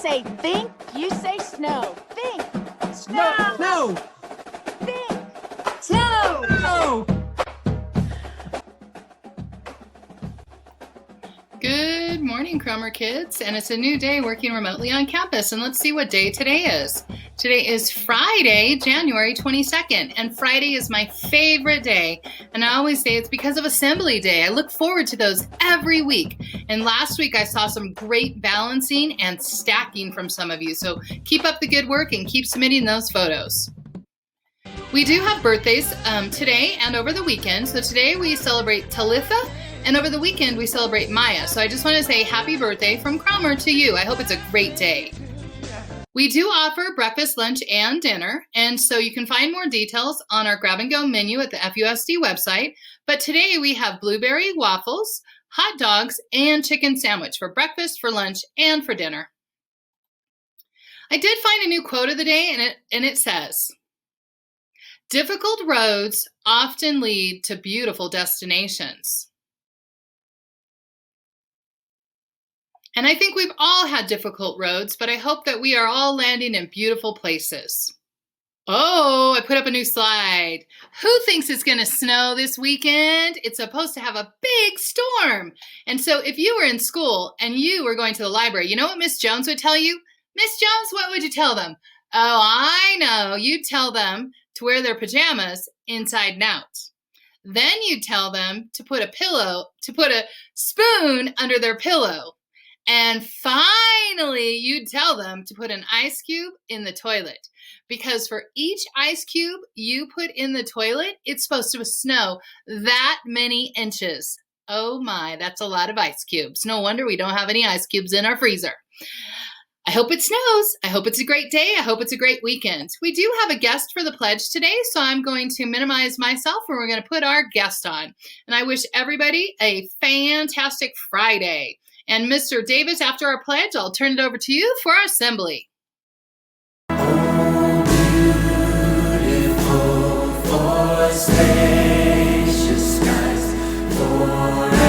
say think, you say snow. Think. No. No. Think. Snow. No. Good morning, Cromer kids, and it's a new day working remotely on campus, and let's see what day today is. Today is Friday, January 22nd, and Friday is my favorite day, and I always say it's because of Assembly Day. I look forward to those every week, and last week I saw some great balancing and stacking from some of you, so keep up the good work and keep submitting those photos. We do have birthdays today and over the weekend, so today we celebrate Talitha, and over the weekend, we celebrate Maya. So I just want to say happy birthday from Cromer to you. I hope it's a great day. We do offer breakfast, lunch, and dinner. And so you can find more details on our grab and go menu at the FUSD website. But today we have blueberry waffles, hot dogs, and chicken sandwich for breakfast, for lunch, and for dinner. I did find a new quote of the day, and it says, "Difficult roads often lead to beautiful destinations." And I think we've all had difficult roads, but I hope that we are all landing in beautiful places. Oh, I put up a new slide. Who thinks it's going to snow this weekend? It's supposed to have a big storm. And so if you were in school and you were going to the library, you know what Miss Jones would tell you? Miss Jones, what would you tell them? Oh, I know. You'd tell them to wear their pajamas inside and out. Then you'd tell them to put a spoon under their pillow. And finally, you'd tell them to put an ice cube in the toilet. Because for each ice cube you put in the toilet, it's supposed to snow that many inches. Oh my, that's a lot of ice cubes. No wonder we don't have any ice cubes in our freezer. I hope it snows. I hope it's a great day. I hope it's a great weekend. We do have a guest for the pledge today, so I'm going to minimize myself and we're going to put our guest on. And I wish everybody a fantastic Friday. And Mr. Davis, after our pledge, I'll turn it over to you for our assembly. Oh, beautiful, for spacious skies, forever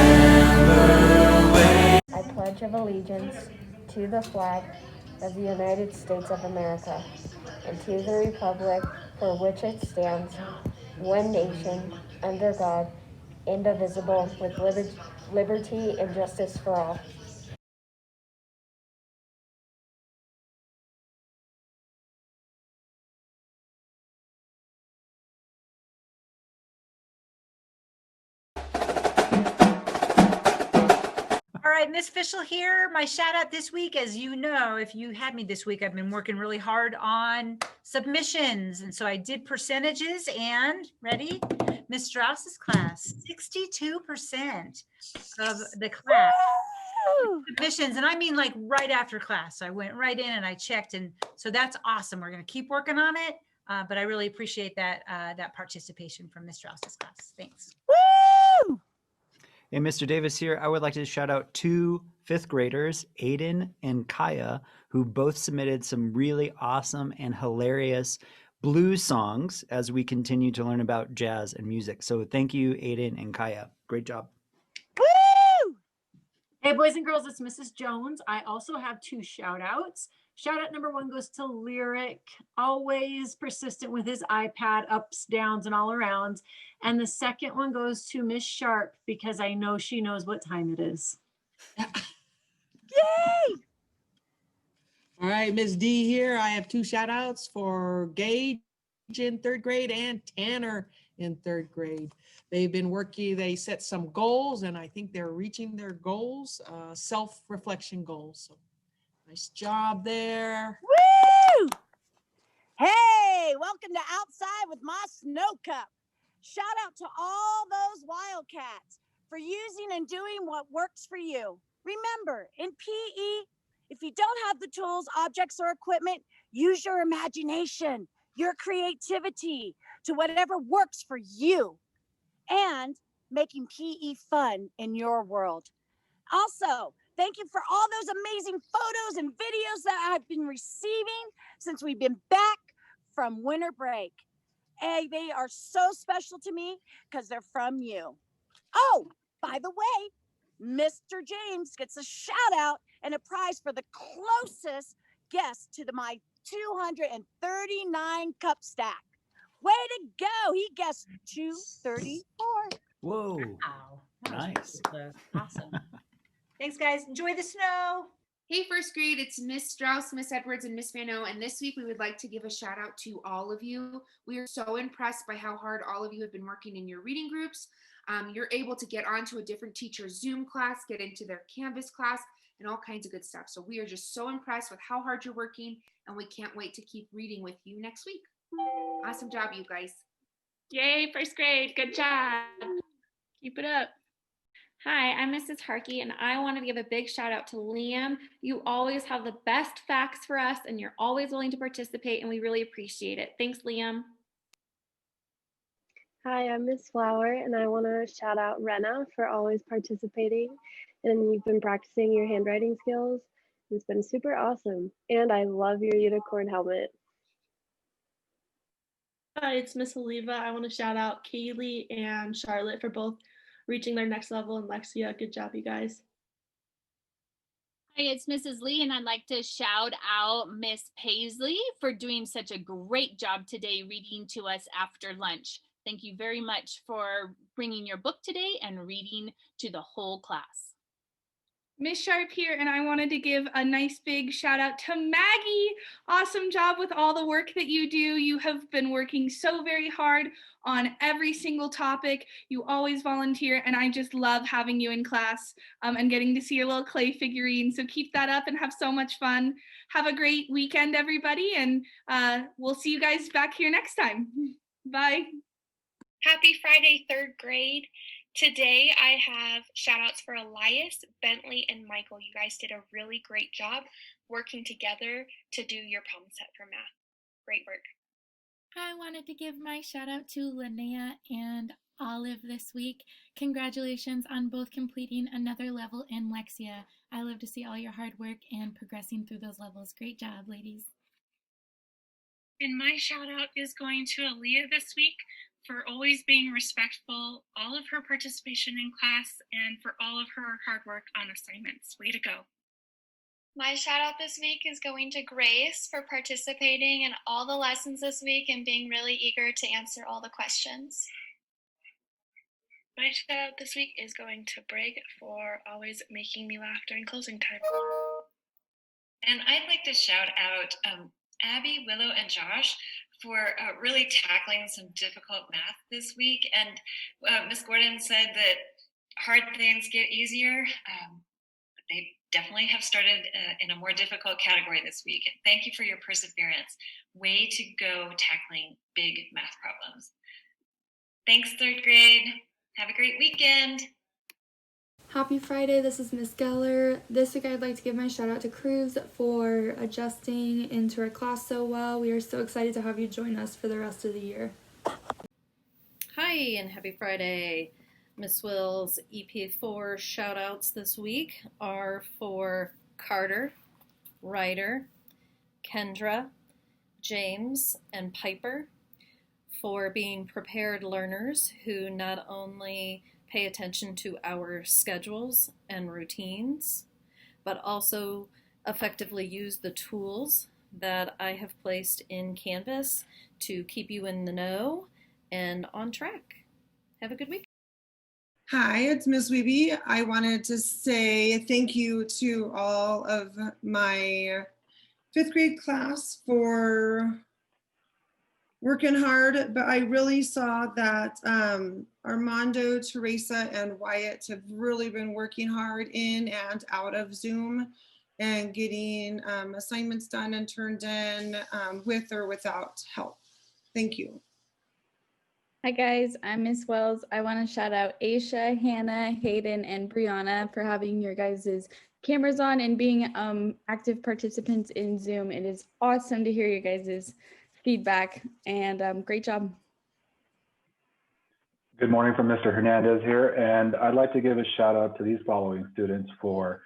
away. I pledge of allegiance to the flag of the United States of America and to the republic for which it stands, one nation, under God, indivisible, with liberty and justice for all. All right, Miss Fischel here. My shout out this week, as you know, if you had me this week, I've been working really hard on submissions. And so I did percentages and ready? Miss Strauss's class, 62% of the class submissions. And I mean like right after class. I went right in and I checked. And so that's awesome. We're going to keep working on it. But I really appreciate that participation from Miss Strauss's class. Thanks. Woo! Hey, Mr. Davis here. I would like to shout out two fifth graders, Aiden and Kaya, who both submitted some really awesome and hilarious blues songs as we continue to learn about jazz and music. So thank you, Aiden and Kaya. Great job. Woo! Hey, boys and girls, it's Mrs. Jones. I also have two shout outs. Shout out number one goes to Lyric, always persistent with his iPad, ups, downs, and all around. And the second one goes to Miss Sharp because I know she knows what time it is. Yay! All right, Miss D here. I have two shout outs for Gage in third grade and Tanner in third grade. They've been working, they set some goals and I think they're reaching their goals, self-reflection goals. So nice job there. Woo! Hey, welcome to Outside with My Snow Cup. Shout out to all those Wildcats for using and doing what works for you. Remember, in PE, if you don't have the tools, objects, or equipment, use your imagination, your creativity to whatever works for you, and making PE fun in your world. Also, thank you for all those amazing photos and videos that I've been receiving since we've been back from winter break. Hey, they are so special to me because they're from you. Oh, by the way, Mr. James gets a shout out and a prize for the closest guessed to my 239 cup stack. Way to go. He guessed 234. Whoa. Wow. That was Nice. ridiculous. Awesome. Thanks, guys. Enjoy the snow. Hey, first grade, it's Miss Strauss, Miss Edwards, and Miss Fano, and this week we would like to give a shout out to all of you. We are so impressed by how hard all of you have been working in your reading groups. You're able to get onto a different teacher's Zoom class, get into their Canvas class, and all kinds of good stuff. So we are just so impressed with how hard you're working, and we can't wait to keep reading with you next week. Awesome job, you guys. Yay, first grade. Good job. Keep it up. Hi, I'm Mrs. Harkey, and I want to give a big shout out to Liam. You always have the best facts for us, and you're always willing to participate, and we really appreciate it. Thanks, Liam. Hi, I'm Miss Flower, and I want to shout out Renna for always participating. And you've been practicing your handwriting skills. It's been super awesome. And I love your unicorn helmet. Hi, it's Miss Oliva. I want to shout out Kaylee and Charlotte for both reaching their next level in Lexia. Good job, you guys. Hi, it's Mrs. Lee, and I'd like to shout out Miss Paisley for doing such a great job today reading to us after lunch. Thank you very much for bringing your book today and reading to the whole class. Miss Sharp here, and I wanted to give a nice big shout out to Maggie. Awesome job with all the work that you do. You have been working so very hard on every single topic. You always volunteer, and I just love having you in class and getting to see your little clay figurine. So keep that up and have so much fun. Have a great weekend, everybody, and we'll see you guys back here next time. Bye. Happy Friday, third grade. Today I have shout outs for Elias, Bentley, and Michael. You guys did a really great job working together to do your problem set for math. Great work. I wanted to give my shout out to Linnea and Olive this week. Congratulations on both completing another level in Lexia. I love to see all your hard work and progressing through those levels. Great job, ladies. And my shout out is going to Aaliyah this week for always being respectful, all of her participation in class, and for all of her hard work on assignments. Way to go. My shout out this week is going to Grace for participating in all the lessons this week and being really eager to answer all the questions. My shout out this week is going to Brig for always making me laugh during closing time. And I'd like to shout out Abby, Willow, and Josh for really tackling some difficult math this week. And Ms. Gordon said that hard things get easier. They definitely have started in a more difficult category this week. And thank you for your perseverance. Way to go tackling big math problems. Thanks, third grade. Have a great weekend. Happy Friday, this is Miss Geller. This week I'd like to give my shout out to Cruz for adjusting into our class so well. We are so excited to have you join us for the rest of the year. Hi and happy Friday. Miss Will's EP4 shout outs this week are for Carter, Ryder, Kendra, James, and Piper for being prepared learners who not only pay attention to our schedules and routines, but also effectively use the tools that I have placed in Canvas to keep you in the know and on track. Have a good week. Hi, it's Ms. Weeby. I wanted to say thank you to all of my fifth grade class for working hard, but I really saw that Armando, Teresa, and Wyatt have really been working hard in and out of Zoom and getting assignments done and turned in with or without help. Thank you. Hi guys, I'm Miss Wells. I want to shout out Aisha, Hannah, Hayden, and Brianna for having your guys' cameras on and being active participants in Zoom. It is awesome to hear your guys' feedback and great job. Good morning from Mr. Hernandez here, and I'd like to give a shout out to these following students for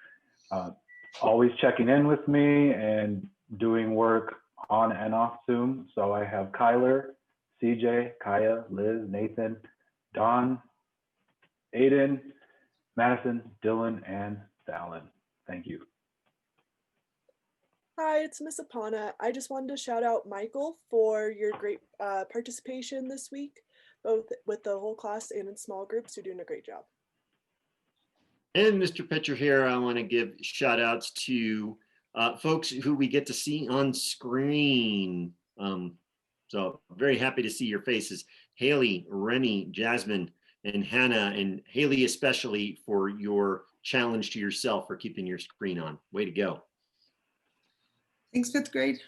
always checking in with me and doing work on and off Zoom. So I have Kyler, CJ, Kaya, Liz, Nathan, Don, Aiden, Madison, Dylan, and Dallin. Thank you. Hi, it's Miss Apana. I just wanted to shout out Michael for your great participation this week, both with the whole class and in small groups. You're doing a great job. And Mr. Pitcher here, I want to give shout outs to folks who we get to see on screen. So very happy to see your faces. Haley, Remy, Jasmine, and Hannah, and Haley especially for your challenge to yourself for keeping your screen on. Way to go. Thanks, 5th grade.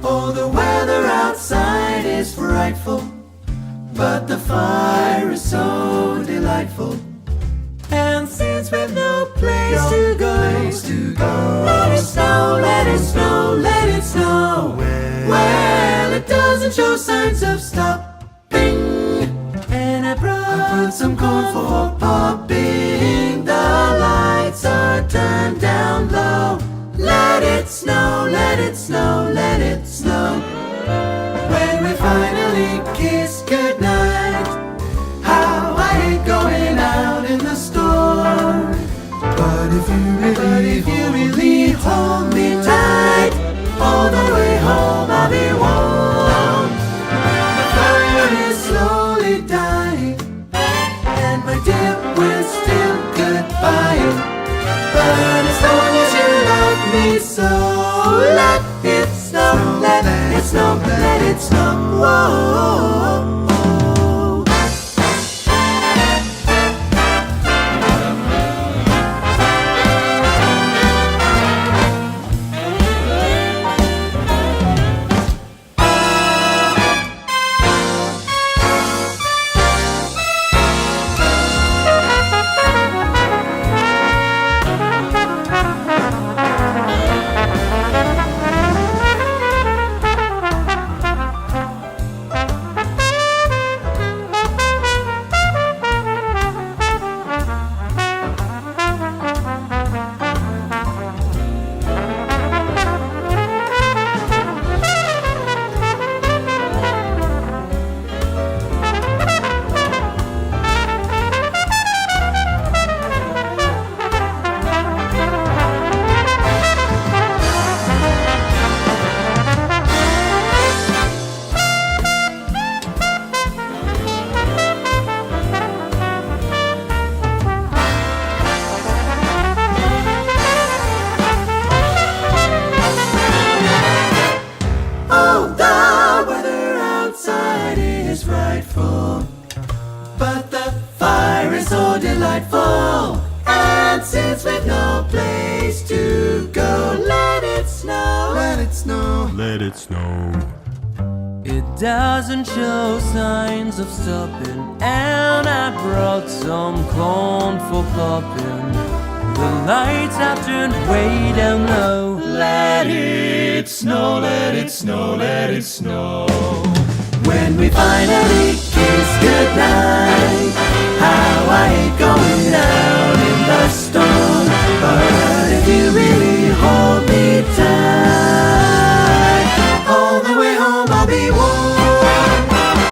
Oh, the weather outside is frightful, but the fire is so delightful. And since we've no place to go, let it snow, let it snow, let it snow. Well, it doesn't show signs of stopping. And I brought some corn for popping. The lights are turned down low. Let it snow, let it snow, let it snow. When we finally kiss goodnight, how I hate going out in the storm. But if you really hold me tight, all the way home I'll be warm. The fire is slowly dying, and my dear, we're still goodbye. But as long as you love me so, let it snow, let it snow, let it snow. Whoa. Oh, the weather outside is frightful, but the fire is so delightful. And since we've no place to go, let it snow, let it snow, let it snow. It doesn't show signs of stopping, and I brought some corn for popping. The lights have turned way down low. Let it snow, let it snow, let it snow. When we finally kiss goodnight,